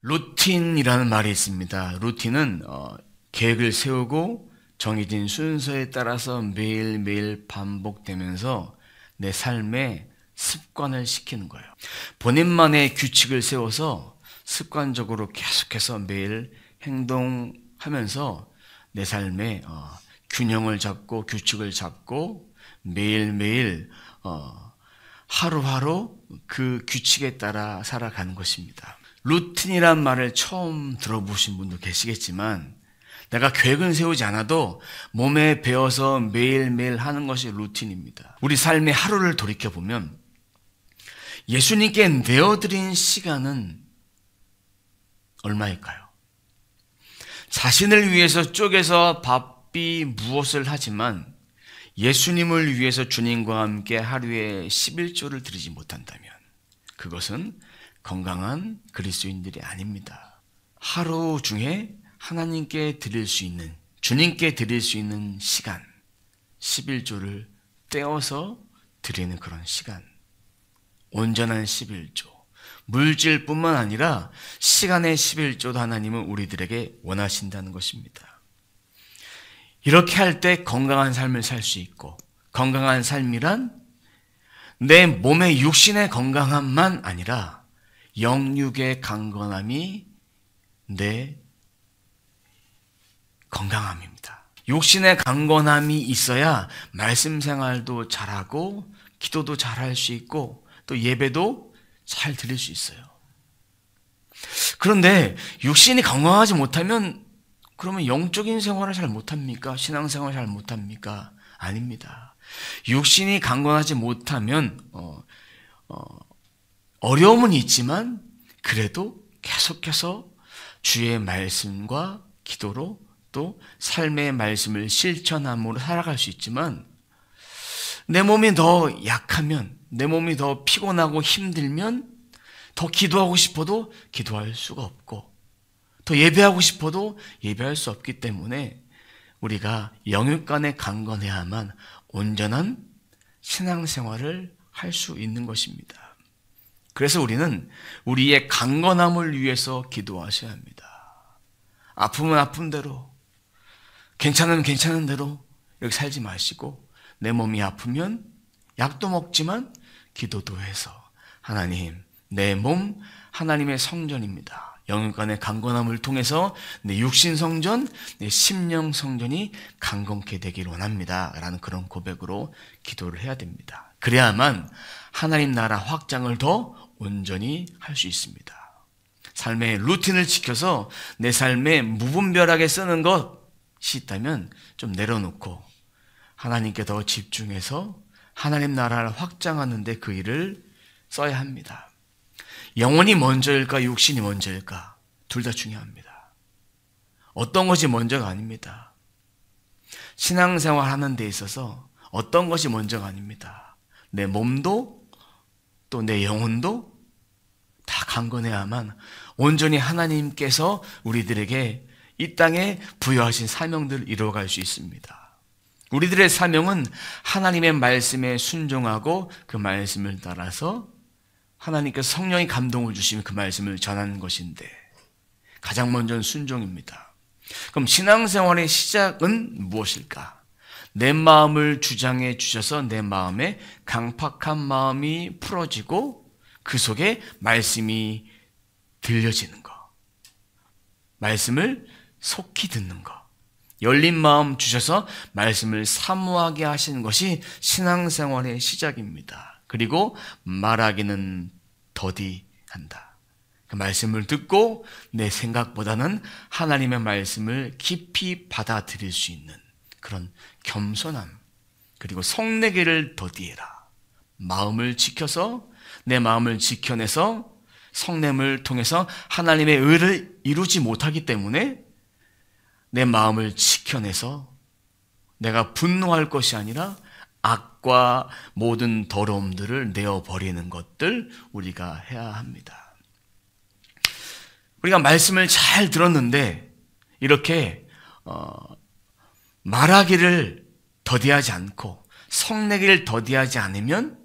루틴이라는 말이 있습니다. 루틴은 계획을 세우고 정해진 순서에 따라서 매일매일 반복되면서 내 삶에 습관을 시키는 거예요. 본인만의 규칙을 세워서 습관적으로 계속해서 매일 행동하면서 내 삶에 균형을 잡고 규칙을 잡고 매일매일 하루하루 그 규칙에 따라 살아가는 것입니다. 루틴이란 말을 처음 들어보신 분도 계시겠지만 내가 계획은 세우지 않아도 몸에 배어서 매일매일 하는 것이 루틴입니다. 우리 삶의 하루를 돌이켜보면 예수님께 내어드린 시간은 얼마일까요? 자신을 위해서 쪼개서 바삐 무엇을 하지만 예수님을 위해서 주님과 함께 하루에 11조를 드리지 못한다면 그것은 건강한 그리스도인들이 아닙니다. 하루 중에 하나님께 드릴 수 있는, 주님께 드릴 수 있는 시간 11조를 떼어서 드리는 그런 시간, 온전한 11조, 물질뿐만 아니라 시간의 11조도 하나님은 우리들에게 원하신다는 것입니다. 이렇게 할 때 건강한 삶을 살 수 있고, 건강한 삶이란 내 몸의 육신의 건강함만 아니라 영육의 강건함이 내 건강함입니다. 육신의 강건함이 있어야 말씀 생활도 잘하고 기도도 잘할 수 있고 또 예배도 잘 드릴 수 있어요. 그런데 육신이 건강하지 못하면 그러면 영적인 생활을 잘 못합니까? 신앙생활을 잘 못합니까? 아닙니다. 육신이 강건하지 못하면 어려움은 있지만 그래도 계속해서 주의 말씀과 기도로 또 삶의 말씀을 실천함으로 살아갈 수 있지만 내 몸이 더 약하면, 내 몸이 더 피곤하고 힘들면 더 기도하고 싶어도 기도할 수가 없고 더 예배하고 싶어도 예배할 수 없기 때문에 우리가 영육 간에 강건해야만 온전한 신앙생활을 할 수 있는 것입니다. 그래서 우리는 우리의 강건함을 위해서 기도하셔야 합니다. 아프면 아픈 대로, 괜찮으면 괜찮은 대로 이렇게 살지 마시고 내 몸이 아프면 약도 먹지만 기도도 해서 하나님, 내 몸 하나님의 성전입니다. 영육간의 강건함을 통해서 내 육신 성전, 내 심령 성전이 강건케 되길 원합니다. 라는 그런 고백으로 기도를 해야 됩니다. 그래야만 하나님 나라 확장을 더 온전히 할 수 있습니다. 삶의 루틴을 지켜서 내 삶에 무분별하게 쓰는 것이 있다면 좀 내려놓고 하나님께 더 집중해서 하나님 나라를 확장하는 데 그 일을 써야 합니다. 영혼이 먼저일까 육신이 먼저일까? 둘 다 중요합니다. 어떤 것이 먼저가 아닙니다. 신앙생활 하는 데 있어서 어떤 것이 먼저가 아닙니다. 내 몸도 또 내 영혼도 다 강건해야만 온전히 하나님께서 우리들에게 이 땅에 부여하신 사명들을 이루어갈 수 있습니다. 우리들의 사명은 하나님의 말씀에 순종하고 그 말씀을 따라서 하나님께서 성령의 감동을 주시면 그 말씀을 전하는 것인데 가장 먼저는 순종입니다. 그럼 신앙생활의 시작은 무엇일까? 내 마음을 주장해 주셔서 내 마음에 강팍한 마음이 풀어지고 그 속에 말씀이 들려지는 것, 말씀을 속히 듣는 것, 열린 마음 주셔서 말씀을 사모하게 하시는 것이 신앙생활의 시작입니다. 그리고 말하기는 더디한다. 그 말씀을 듣고 내 생각보다는 하나님의 말씀을 깊이 받아들일 수 있는 그런 겸손함, 그리고 성내기를 더디해라. 마음을 지켜서 내 마음을 지켜내서 성냄을 통해서 하나님의 의를 이루지 못하기 때문에 내 마음을 지켜내서 내가 분노할 것이 아니라 악과 모든 더러움들을 내어버리는 것들 우리가 해야 합니다. 우리가 말씀을 잘 들었는데 이렇게 말하기를 더디하지 않고 성내기를 더디하지 않으면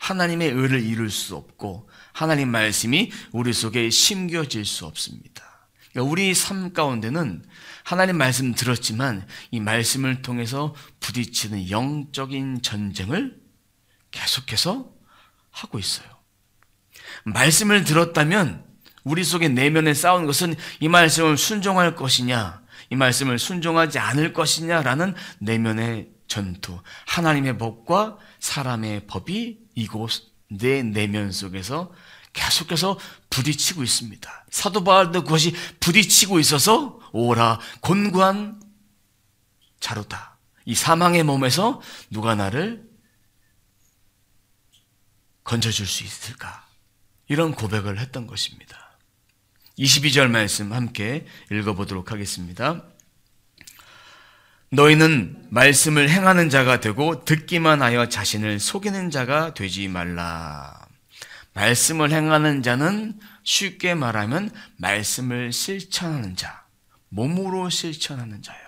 하나님의 의를 이룰 수 없고 하나님 말씀이 우리 속에 심겨질 수 없습니다. 그러니까 우리 삶 가운데는 하나님 말씀 들었지만 이 말씀을 통해서 부딪히는 영적인 전쟁을 계속해서 하고 있어요. 말씀을 들었다면 우리 속에 내면에 싸우는 것은 이 말씀을 순종할 것이냐, 이 말씀을 순종하지 않을 것이냐라는 내면의 전투, 하나님의 법과 사람의 법이 이곳 내 내면 속에서 계속해서 부딪히고 있습니다. 사도 바울도 그것이 부딪히고 있어서 오라 곤고한 자루다. 이 사망의 몸에서 누가 나를 건져줄 수 있을까? 이런 고백을 했던 것입니다. 22절 말씀 함께 읽어보도록 하겠습니다. 너희는 말씀을 행하는 자가 되고 듣기만 하여 자신을 속이는 자가 되지 말라. 말씀을 행하는 자는 쉽게 말하면 말씀을 실천하는 자, 몸으로 실천하는 자예요.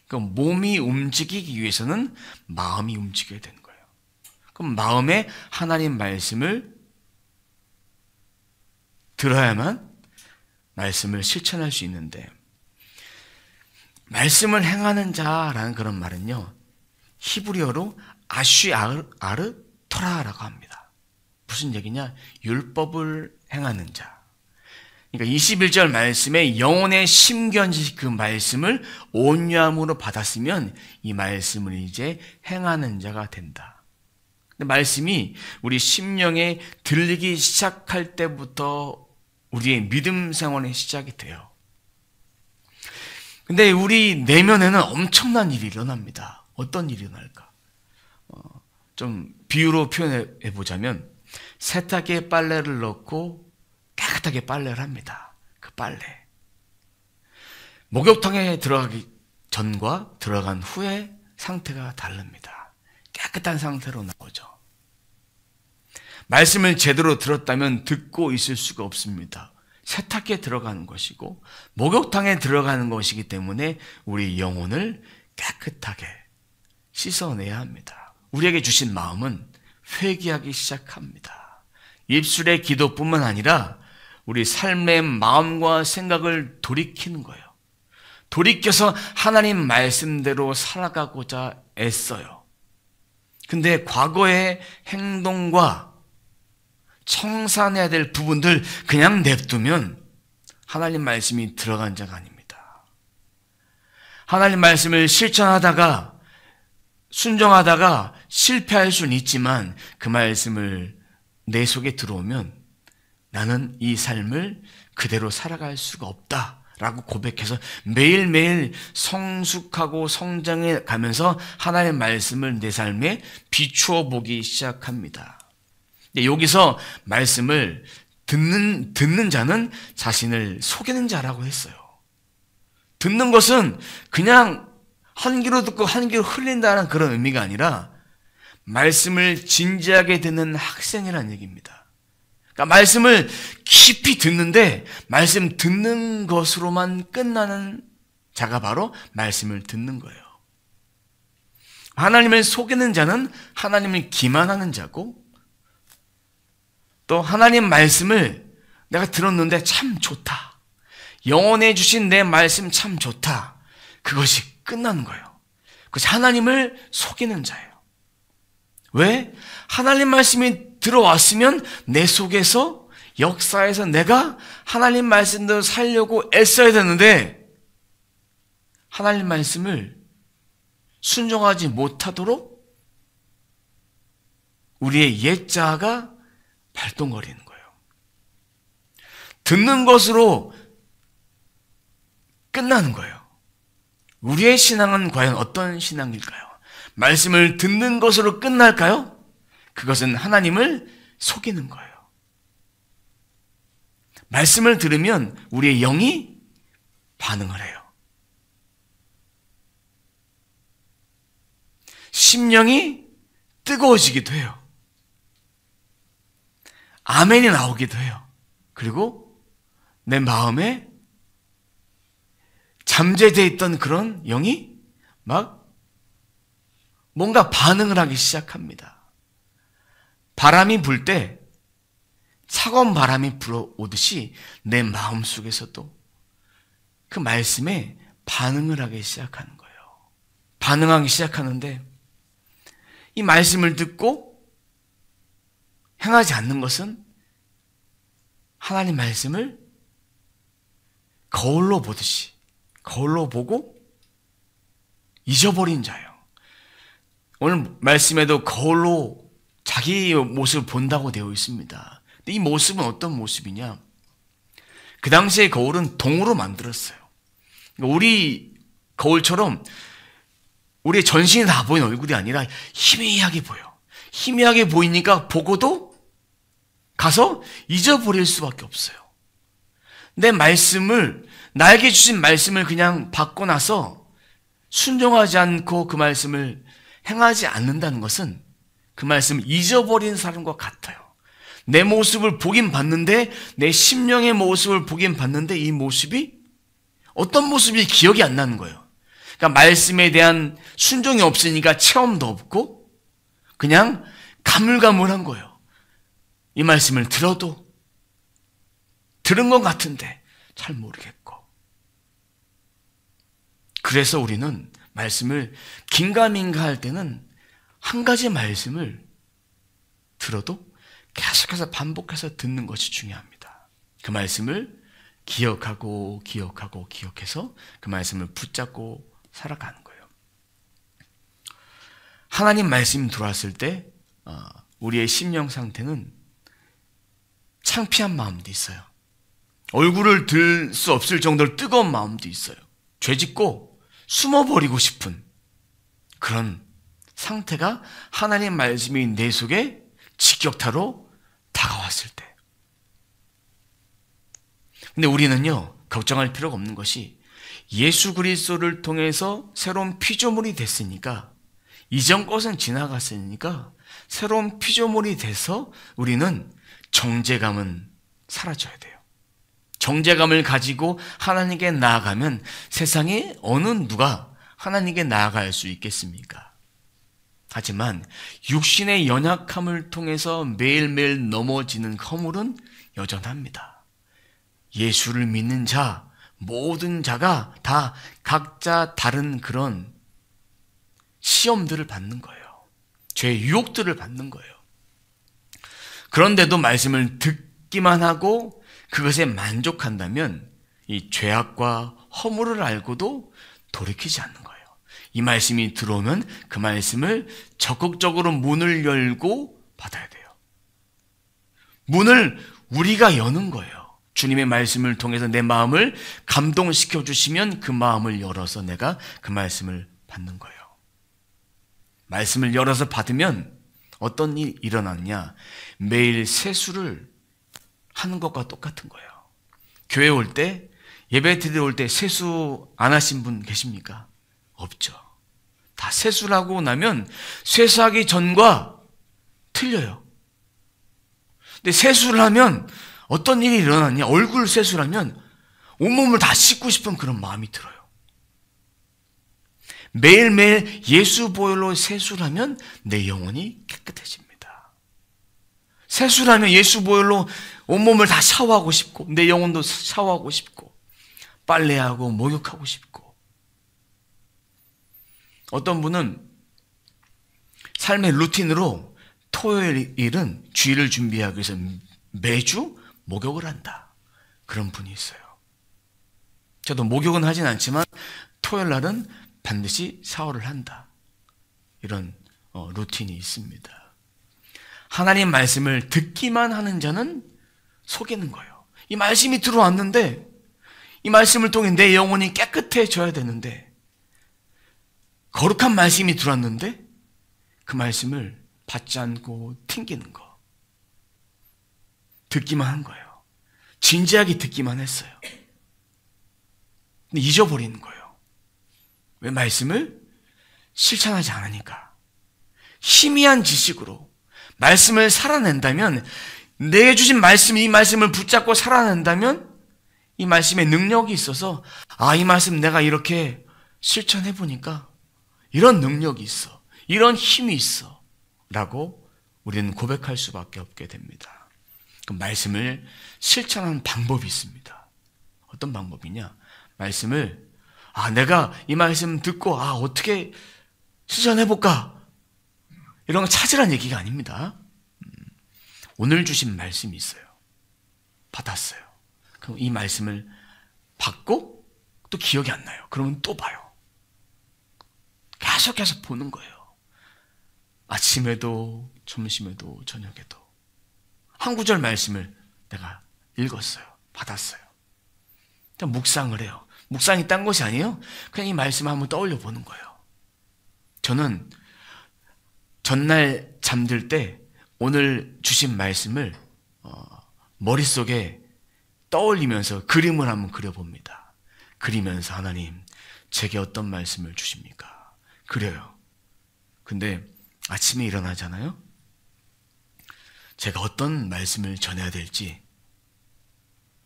그럼 몸이 움직이기 위해서는 마음이 움직여야 되는 거예요. 그럼 마음에 하나님 말씀을 들어야만 말씀을 실천할 수 있는데, 말씀을 행하는 자라는 그런 말은요, 히브리어로 아쉬아르 토라라고 합니다. 무슨 얘기냐? 율법을 행하는 자. 그러니까 21절 말씀에 영혼에 심겨진 그 말씀을 온유함으로 받았으면 이 말씀을 이제 행하는 자가 된다. 근데 말씀이 우리 심령에 들리기 시작할 때부터 우리의 믿음 생활의 시작이 돼요. 근데 우리 내면에는 엄청난 일이 일어납니다. 어떤 일이 일어날까? 좀 비유로 표현해 보자면 세탁기에 빨래를 넣고 깨끗하게 빨래를 합니다. 그 빨래. 목욕탕에 들어가기 전과 들어간 후에 상태가 다릅니다. 깨끗한 상태로 나오죠. 말씀을 제대로 들었다면 듣고 있을 수가 없습니다. 세탁기에 들어가는 것이고 목욕탕에 들어가는 것이기 때문에 우리 영혼을 깨끗하게 씻어내야 합니다. 우리에게 주신 마음은 회개하기 시작합니다. 입술의 기도뿐만 아니라 우리 삶의 마음과 생각을 돌이키는 거예요. 돌이켜서 하나님 말씀대로 살아가고자 애써요. 근데 과거의 행동과 청산해야 될 부분들 그냥 냅두면 하나님 말씀이 들어간 자가 아닙니다. 하나님 말씀을 실천하다가 순종하다가 실패할 수는 있지만 그 말씀을 내 속에 들어오면 나는 이 삶을 그대로 살아갈 수가 없다라고 고백해서 매일매일 성숙하고 성장해 가면서 하나님의 말씀을 내 삶에 비추어 보기 시작합니다. 여기서 말씀을 듣는 자는 자신을 속이는 자라고 했어요. 듣는 것은 그냥 한 귀로 듣고 한 귀로 흘린다는 그런 의미가 아니라 말씀을 진지하게 듣는 학생이라는 얘기입니다. 그러니까 말씀을 깊이 듣는데 말씀 듣는 것으로만 끝나는 자가 바로 말씀을 듣는 거예요. 하나님을 속이는 자는 하나님을 기만하는 자고, 또 하나님 말씀을 내가 들었는데 참 좋다, 영원해 주신 내 말씀 참 좋다, 그것이 끝나는 거예요. 그것이 하나님을 속이는 자예요. 왜? 하나님 말씀이 들어왔으면 내 속에서 역사에서 내가 하나님 말씀대로 살려고 애써야 되는데 하나님 말씀을 순종하지 못하도록 우리의 옛자가 발동거리는 거예요. 듣는 것으로 끝나는 거예요. 우리의 신앙은 과연 어떤 신앙일까요? 말씀을 듣는 것으로 끝날까요? 그것은 하나님을 속이는 거예요. 말씀을 들으면 우리의 영이 반응을 해요. 심령이 뜨거워지기도 해요. 아멘이 나오기도 해요. 그리고 내 마음에 잠재되어 있던 그런 영이 막 뭔가 반응을 하기 시작합니다. 바람이 불 때 차가운 바람이 불어오듯이 내 마음속에서도 그 말씀에 반응을 하기 시작하는 거예요. 반응하기 시작하는데 이 말씀을 듣고 행하지 않는 것은 하나님 말씀을 거울로 보듯이 거울로 보고 잊어버린 자예요. 오늘 말씀에도 거울로 자기 모습을 본다고 되어 있습니다. 근데 이 모습은 어떤 모습이냐? 그 당시에 거울은 동으로 만들었어요. 우리 거울처럼 우리의 전신이 다 보이는 얼굴이 아니라 희미하게 보여. 희미하게 보이니까 보고도 가서 잊어버릴 수밖에 없어요. 내 말씀을, 나에게 주신 말씀을 그냥 받고 나서 순종하지 않고 그 말씀을 행하지 않는다는 것은 그 말씀을 잊어버린 사람과 같아요. 내 모습을 보긴 봤는데, 내 심령의 모습을 보긴 봤는데 이 모습이 어떤 모습인지 기억이 안 나는 거예요. 그러니까 말씀에 대한 순종이 없으니까 체험도 없고 그냥 가물가물한 거예요. 이 말씀을 들어도 들은 것 같은데 잘 모르겠고. 그래서 우리는 말씀을 긴가민가 할 때는 한 가지 말씀을 들어도 계속해서 반복해서 듣는 것이 중요합니다. 그 말씀을 기억하고 기억해서 그 말씀을 붙잡고 살아가는 거예요. 하나님 말씀이 들어왔을 때 우리의 심령 상태는 창피한 마음도 있어요. 얼굴을 들 수 없을 정도로 뜨거운 마음도 있어요. 죄짓고 숨어버리고 싶은 그런 상태가 하나님 말씀이 내 속에 직격타로 다가왔을 때. 근데 우리는요, 걱정할 필요가 없는 것이 예수 그리스도를 통해서 새로운 피조물이 됐으니까, 이전 것은 지나갔으니까 새로운 피조물이 돼서 우리는 정죄감은 사라져야 돼요. 정죄감을 가지고 하나님께 나아가면 세상에 어느 누가 하나님께 나아갈 수 있겠습니까? 하지만 육신의 연약함을 통해서 매일매일 넘어지는 허물은 여전합니다. 예수를 믿는 자, 모든 자가 다 각자 다른 그런 시험들을 받는 거예요. 죄의 유혹들을 받는 거예요. 그런데도 말씀을 듣기만 하고 그것에 만족한다면 이 죄악과 허물을 알고도 돌이키지 않는 거예요. 이 말씀이 들어오면 그 말씀을 적극적으로 문을 열고 받아야 돼요. 문을 우리가 여는 거예요. 주님의 말씀을 통해서 내 마음을 감동시켜 주시면 그 마음을 열어서 내가 그 말씀을 받는 거예요. 말씀을 열어서 받으면 어떤 일이 일어났냐? 매일 세수를 하는 것과 똑같은 거예요. 교회 올 때, 예배 드리러 올 때 세수 안 하신 분 계십니까? 없죠. 다 세수를 하고 나면 세수하기 전과 틀려요. 근데 세수를 하면 어떤 일이 일어났냐? 얼굴 세수를 하면 온몸을 다 씻고 싶은 그런 마음이 들어요. 매일매일 예수 보혈로 세수를 하면 내 영혼이 깨끗해집니다. 세수를 하면 예수 보혈로 온몸을 다 샤워하고 싶고 내 영혼도 샤워하고 싶고 빨래하고 목욕하고 싶고. 어떤 분은 삶의 루틴으로 토요일은 주일을 준비하기 위해서 매주 목욕을 한다. 그런 분이 있어요. 저도 목욕은 하진 않지만 토요일 날은 반드시 샤워를 한다. 이런 루틴이 있습니다. 하나님 말씀을 듣기만 하는 자는 속이는 거예요. 이 말씀이 들어왔는데 이 말씀을 통해 내 영혼이 깨끗해져야 되는데 거룩한 말씀이 들어왔는데 그 말씀을 받지 않고 튕기는 거. 듣기만 한 거예요. 진지하게 듣기만 했어요. 근데 잊어버리는 거예요. 왜? 말씀을 실천하지 않으니까. 희미한 지식으로 말씀을 살아낸다면, 내게 주신 말씀, 이 말씀을 붙잡고 살아낸다면 이 말씀에 능력이 있어서 이 말씀 내가 이렇게 실천해 보니까 이런 능력이 있어, 이런 힘이 있어 라고 우리는 고백할 수밖에 없게 됩니다. 그 말씀을 실천하는 방법이 있습니다. 어떤 방법이냐? 말씀을 내가 이 말씀 듣고 어떻게 실천해볼까? 이런 거 찾으란 얘기가 아닙니다. 오늘 주신 말씀이 있어요. 받았어요. 그럼 이 말씀을 받고 또 기억이 안 나요. 그러면 또 봐요. 계속 보는 거예요. 아침에도 점심에도 저녁에도 한 구절 말씀을 내가 읽었어요. 받았어요. 그냥 묵상을 해요. 묵상이 딴 것이 아니에요. 그냥 이 말씀을 한번 떠올려 보는 거예요. 저는 전날 잠들 때 오늘 주신 말씀을 머릿속에 떠올리면서 그림을 한번 그려봅니다. 그리면서 하나님, 제게 어떤 말씀을 주십니까? 그려요. 근데 아침에 일어나잖아요. 제가 어떤 말씀을 전해야 될지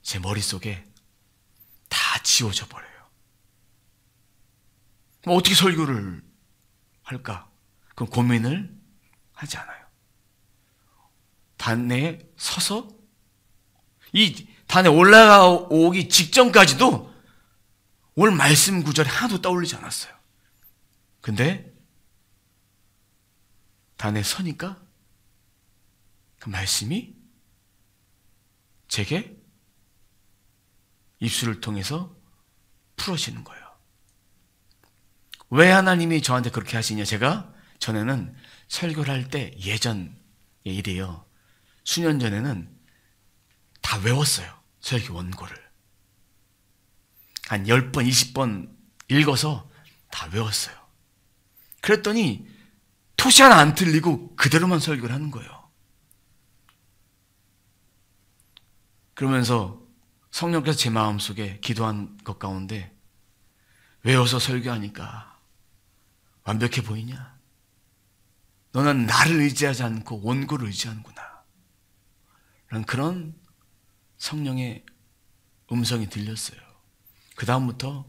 제 머릿속에 다 지워져 버려요. 그럼 어떻게 설교를 할까? 그럼 고민을 하지 않아요. 단내에 서서 이 단에 올라오기 직전까지도 오늘 말씀 구절이 하나도 떠올리지 않았어요. 근데 단에 서니까 그 말씀이 제게 입술을 통해서 풀어지는 거예요. 왜 하나님이 저한테 그렇게 하시냐? 제가 전에는 설교를 할 때 예전의 일이에요. 수년 전에는 다 외웠어요. 설교 원고를. 한 10번, 20번 읽어서 다 외웠어요. 그랬더니 토시 하나 안 틀리고 그대로만 설교를 하는 거예요. 그러면서 성령께서 제 마음속에 기도한 것 가운데 외워서 설교하니까 완벽해 보이냐? 너는 나를 의지하지 않고 원고를 의지하는구나. 라는 그런 성령의 음성이 들렸어요. 그 다음부터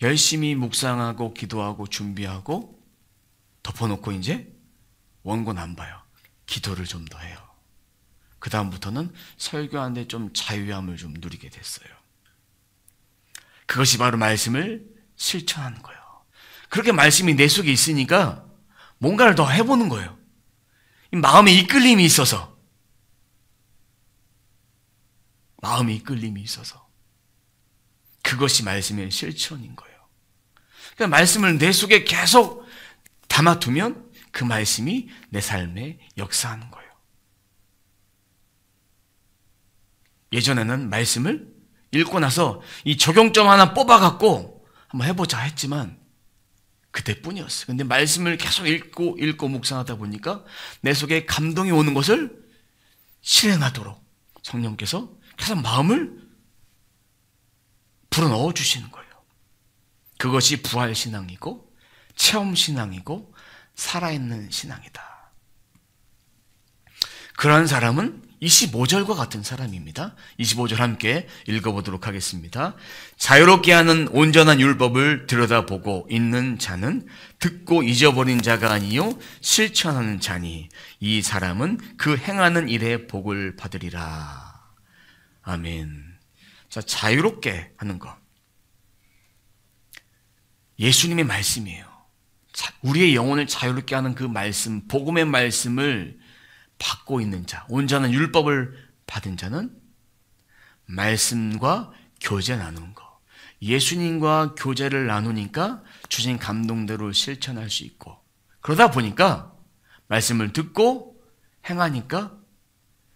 열심히 묵상하고 기도하고 준비하고 덮어놓고 이제 원고는 안 봐요. 기도를 좀 더 해요. 그 다음부터는 설교하는데 좀 자유함을 좀 누리게 됐어요. 그것이 바로 말씀을 실천하는 거예요. 그렇게 말씀이 내 속에 있으니까 뭔가를 더 해보는 거예요. 마음에 이끌림이 있어서. 마음에 이끌림이 있어서. 그것이 말씀의 실천인 거예요. 그러니까 말씀을 내 속에 계속 담아두면 그 말씀이 내 삶에 역사하는 거예요. 예전에는 말씀을 읽고 나서 이 적용점 하나 뽑아갖고 한번 해보자 했지만 그때뿐이었어요. 근데 말씀을 계속 읽고 묵상하다 보니까 내 속에 감동이 오는 것을 실행하도록 성령께서 계속 마음을 불어넣어 주시는 거예요. 그것이 부활신앙이고 체험신앙이고 살아있는 신앙이다. 그러한 사람은 25절과 같은 사람입니다. 25절 함께 읽어보도록 하겠습니다. 자유롭게 하는 온전한 율법을 들여다보고 있는 자는 듣고 잊어버린 자가 아니요 실천하는 자니 이 사람은 그 행하는 일에 복을 받으리라. 아멘. 자, 자유롭게 하는 것. 예수님의 말씀이에요. 우리의 영혼을 자유롭게 하는 그 말씀, 복음의 말씀을 받고 있는 자, 온전한 율법을 받은 자는 말씀과 교제 나누는 거. 예수님과 교제를 나누니까 주신 감동대로 실천할 수 있고, 그러다 보니까 말씀을 듣고 행하니까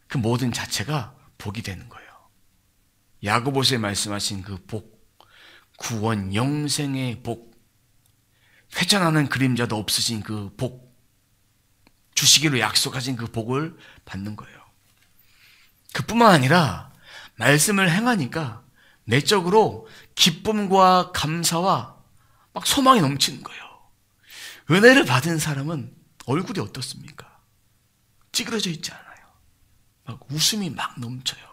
그 모든 자체가 복이 되는 거예요. 야고보서에 말씀하신 그 복, 구원, 영생의 복, 회전하는 그림자도 없으신 그 복, 주시기로 약속하신 그 복을 받는 거예요. 그뿐만 아니라 말씀을 행하니까 내적으로 기쁨과 감사와 막 소망이 넘치는 거예요. 은혜를 받은 사람은 얼굴이 어떻습니까? 찌그러져 있지 않아요. 막 웃음이 막 넘쳐요.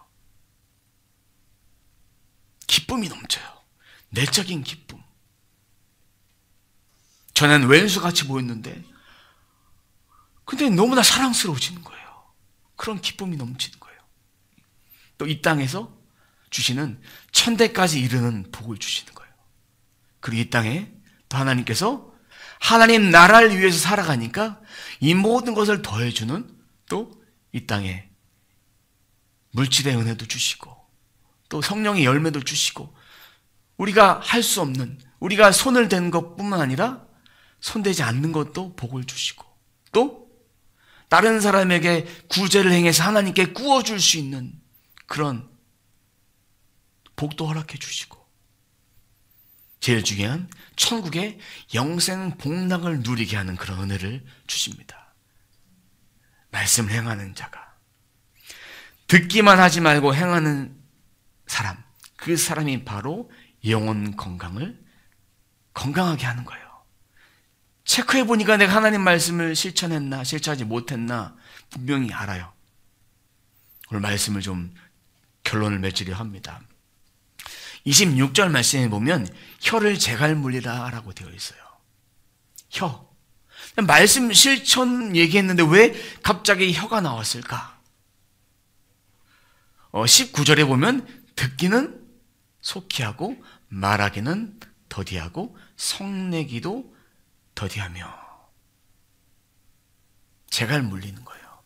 기쁨이 넘쳐요. 내적인 기쁨. 전에는 왼수같이 보였는데 근데 너무나 사랑스러워지는 거예요. 그런 기쁨이 넘치는 거예요. 또 이 땅에서 주시는 천대까지 이르는 복을 주시는 거예요. 그리고 이 땅에 또 하나님께서 하나님 나라를 위해서 살아가니까 이 모든 것을 더해주는 또 이 땅에 물질의 은혜도 주시고 또 성령의 열매도 주시고 우리가 할 수 없는 우리가 손을 댄 것뿐만 아니라 손대지 않는 것도 복을 주시고 또 다른 사람에게 구제를 행해서 하나님께 구워줄 수 있는 그런 복도 허락해 주시고 제일 중요한 천국의 영생 복락을 누리게 하는 그런 은혜를 주십니다. 말씀을 행하는 자가 듣기만 하지 말고 행하는 사람, 그 사람이 바로 영혼 건강을 건강하게 하는 거예요. 체크해 보니까 내가 하나님 말씀을 실천했나 실천하지 못했나 분명히 알아요. 오늘 말씀을 좀 결론을 맺으려 합니다. 26절 말씀에 보면 혀를 재갈물리라 라고 되어 있어요. 혀. 말씀 실천 얘기했는데 왜 갑자기 혀가 나왔을까? 19절에 보면 듣기는 속히 하고 말하기는 더디하고 성내기도 더디하며 재갈물리는 거예요.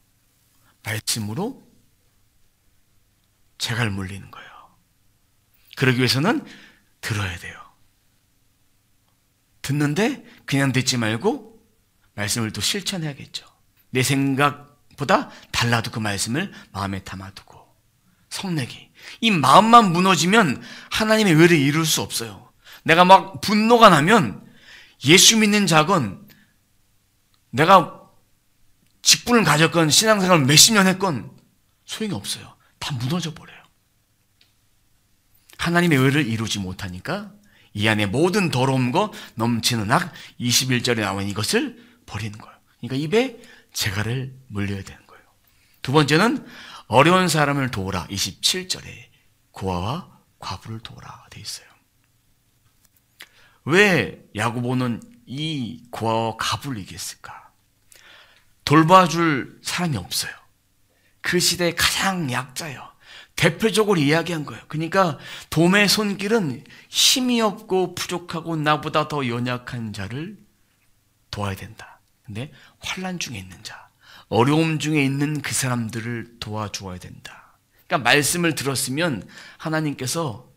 말씀으로 재갈물리는 거예요. 그러기 위해서는 들어야 돼요. 듣는데 그냥 듣지 말고 말씀을 또 실천해야겠죠. 내 생각보다 달라도 그 말씀을 마음에 담아두고 성내기. 이 마음만 무너지면 하나님의 의를 이룰 수 없어요. 내가 막 분노가 나면 예수 믿는 자건 내가 직분을 가졌건 신앙생활을 몇십 년 했건 소용이 없어요. 다 무너져 버려요. 하나님의 의를 이루지 못하니까 이 안에 모든 더러운 거 넘치는 악 21절에 나온 이것을 버리는 거예요. 그러니까 입에 재갈을 물려야 되는 거예요. 두 번째는 어려운 사람을 도우라 27절에 고아와 과부를 도우라 돼 있어요. 왜 야고보는 이 고아와 과부를 얘기했을까? 돌봐줄 사람이 없어요. 그 시대의 가장 약자예요. 대표적으로 이야기한 거예요. 그러니까 도매의 손길은 힘이 없고 부족하고 나보다 더 연약한 자를 도와야 된다. 근데 환난 중에 있는 자, 어려움 중에 있는 그 사람들을 도와주어야 된다. 그러니까 말씀을 들었으면 하나님께서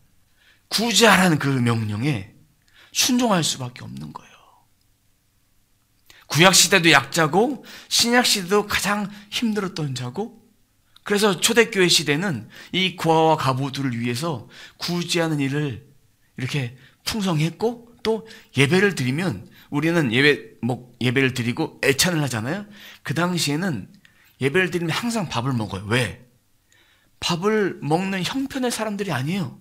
구제하라는 그 명령에 순종할 수밖에 없는 거예요. 구약시대도 약자고 신약시대도 가장 힘들었던 자고 그래서 초대교회 시대는 이 고아와 과부들을 위해서 구제하는 일을 이렇게 풍성했고 또 예배를 드리면 우리는 예배를 드리고 애찬을 하잖아요. 그 당시에는 예배를 드리면 항상 밥을 먹어요. 왜? 밥을 먹는 형편의 사람들이 아니에요.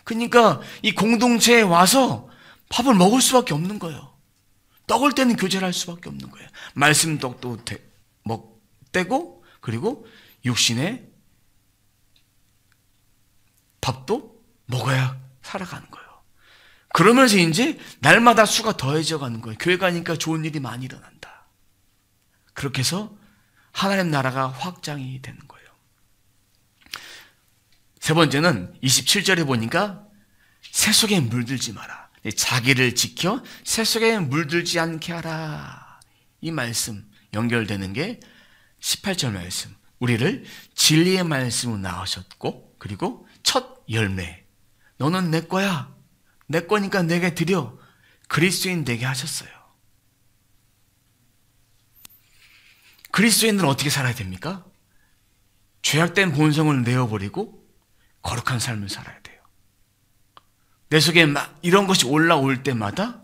그러니까 이 공동체에 와서 밥을 먹을 수밖에 없는 거예요. 떡을 떼는 교제를 할 수밖에 없는 거예요. 말씀 떡도 떼고 그리고 육신의 밥도 먹어야 살아가는 거예요. 그러면서 이제 날마다 수가 더해져 가는 거예요. 교회 가니까 좋은 일이 많이 일어난다. 그렇게 해서 하나님 나라가 확장이 되는 거예요. 세 번째는 27절에 보니까 새 속에 물들지 마라. 자기를 지켜 새 속에 물들지 않게 하라. 이 말씀 연결되는 게 18절 말씀. 우리를 진리의 말씀으로 낳으셨고 그리고 첫 열매. 너는 내 거야. 내 거니까 내게 드려. 그리스도인 되게 하셨어요. 그리스도인들은 어떻게 살아야 됩니까? 죄악된 본성을 내어버리고 거룩한 삶을 살아야 돼요. 내 속에 이런 것이 올라올 때마다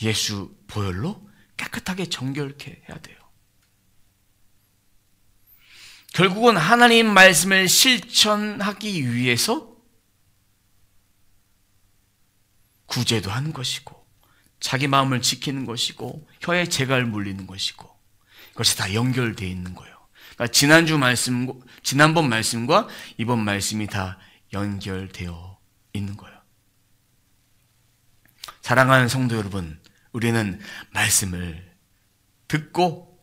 예수 보혈로 깨끗하게 정결케 해야 돼요. 결국은 하나님 말씀을 실천하기 위해서 구제도 하는 것이고 자기 마음을 지키는 것이고 혀에 재갈 물리는 것이고 그것이 다 연결되어 있는 거예요. 그러니까 지난번 말씀과 이번 말씀이 다 연결되어 있는 거예요. 사랑하는 성도 여러분, 우리는 말씀을 듣고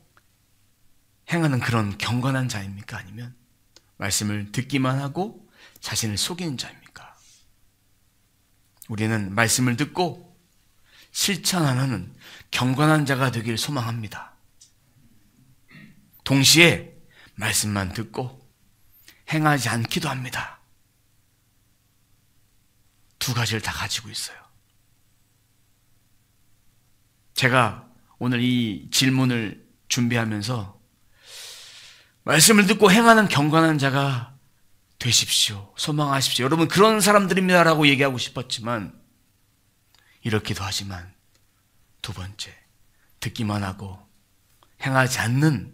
행하는 그런 경건한 자입니까? 아니면 말씀을 듣기만 하고 자신을 속이는 자입니까? 우리는 말씀을 듣고 실천 안 하는 경건한 자가 되길 소망합니다. 동시에 말씀만 듣고 행하지 않기도 합니다. 두 가지를 다 가지고 있어요. 제가 오늘 이 질문을 준비하면서 말씀을 듣고 행하는 경건한 자가 되십시오. 소망하십시오. 여러분 그런 사람들입니다라고 얘기하고 싶었지만 이렇기도 하지만 두 번째, 듣기만 하고 행하지 않는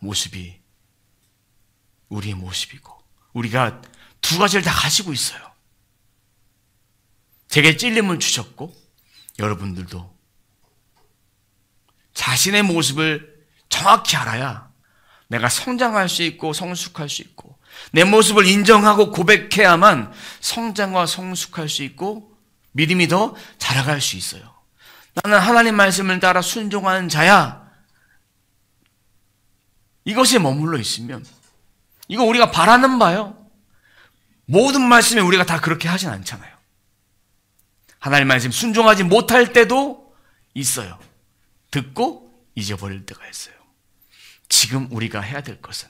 모습이 우리의 모습이고 우리가 두 가지를 다 가지고 있어요. 제게 찔림을 주셨고 여러분들도 자신의 모습을 정확히 알아야 내가 성장할 수 있고 성숙할 수 있고 내 모습을 인정하고 고백해야만 성장과 성숙할 수 있고 믿음이 더 자라갈 수 있어요. 나는 하나님 말씀을 따라 순종하는 자야. 이것에 머물러 있으면 이거 우리가 바라는 바요. 모든 말씀에 우리가 다 그렇게 하진 않잖아요. 하나님 말씀 순종하지 못할 때도 있어요. 듣고 잊어버릴 때가 있어요. 지금 우리가 해야 될 것은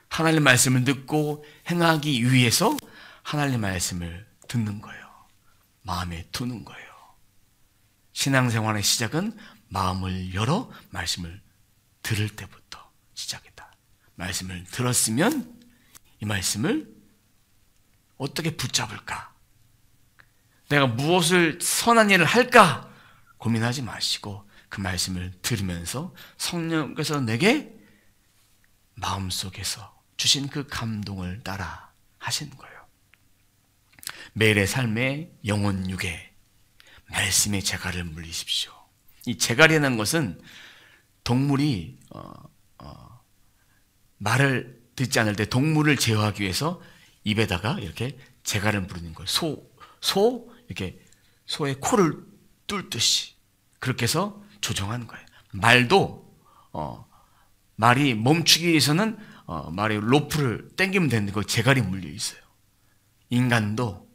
하나님 말씀을 듣고 행하기 위해서 하나님 말씀을 듣는 거예요. 마음에 두는 거예요. 신앙생활의 시작은 마음을 열어 말씀을 들을 때부터 시작이다. 말씀을 들었으면 이 말씀을 어떻게 붙잡을까? 내가 무엇을 선한 일을 할까? 고민하지 마시고 그 말씀을 들으면서 성령께서 내게 마음속에서 주신 그 감동을 따라 하시는 거예요. 매일의 삶의 영혼 육에 말씀의 재갈을 물리십시오. 이 재갈이라는 것은 동물이 말을 듣지 않을 때 동물을 제어하기 위해서 입에다가 이렇게 재갈을 부리는 거예요. 이렇게 소의 코를 뚫듯이 그렇게 해서 조정하는 거예요. 말도 말이 멈추기 위해서는 말에 로프를 당기면 되는데 그 재갈이 물려 있어요. 인간도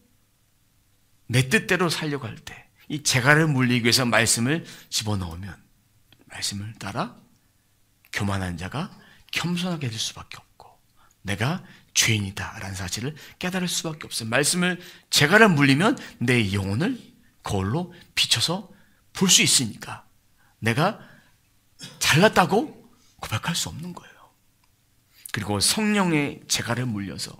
내 뜻대로 살려고 할 때 이 재갈을 물리기 위해서 말씀을 집어넣으면 말씀을 따라 교만한 자가 겸손하게 될 수밖에 없고 내가 죄인이다라는 사실을 깨달을 수밖에 없어요. 말씀을 재갈을 물리면 내 영혼을 거울로 비춰서 볼 수 있으니까 내가 잘났다고 고백할 수 없는 거예요. 그리고 성령의 재갈을 물려서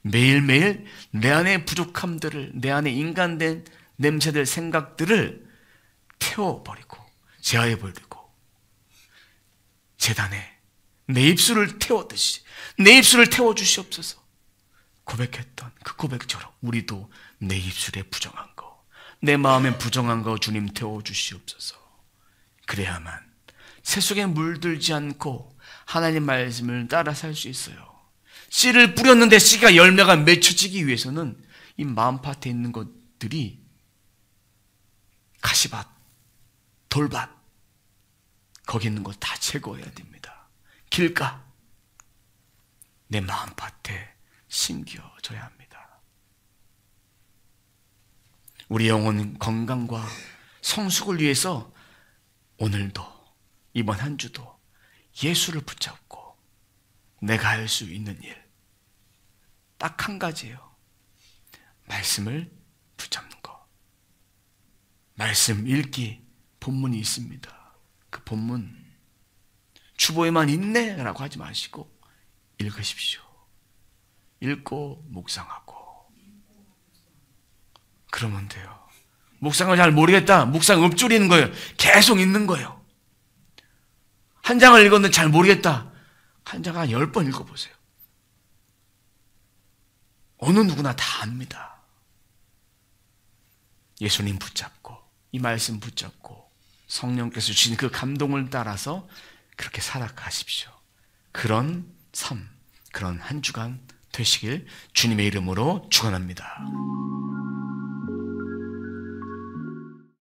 매일매일 내 안의 부족함들을 내 안에 인간된 냄새들 생각들을 태워버리고 제하해버리고 제단에 내 입술을 태웠듯이 내 입술을 태워주시옵소서. 고백했던 그 고백처럼 우리도 내 입술에 부정한 거 내 마음에 부정한 거 주님 태워주시옵소서. 그래야만 세속에 물들지 않고 하나님 말씀을 따라 살 수 있어요. 씨를 뿌렸는데 씨가 열매가 맺혀지기 위해서는 이 마음밭에 있는 것들이 가시밭, 돌밭 거기 있는 거 다 제거해야 됩니다. 길가 내 마음밭에 심겨져야 합니다. 우리 영혼 건강과 성숙을 위해서 오늘도 이번 한 주도 예수를 붙잡고 내가 할 수 있는 일 딱 한 가지예요. 말씀을 붙잡는 거. 말씀 읽기 본문이 있습니다. 그 본문 주보에만 있네 라고 하지 마시고 읽으십시오. 읽고 묵상하고 그러면 돼요. 묵상을 잘 모르겠다. 묵상 읊조리는 거예요. 계속 읽는 거예요. 한 장을 읽었는데 잘 모르겠다. 한 장 한 10번 읽어보세요. 어느 누구나 다 압니다. 예수님 붙잡고 이 말씀 붙잡고 성령께서 주신 그 감동을 따라서 그렇게 살아가십시오. 그런 삶, 그런 한 주간 되시길 주님의 이름으로 축원합니다.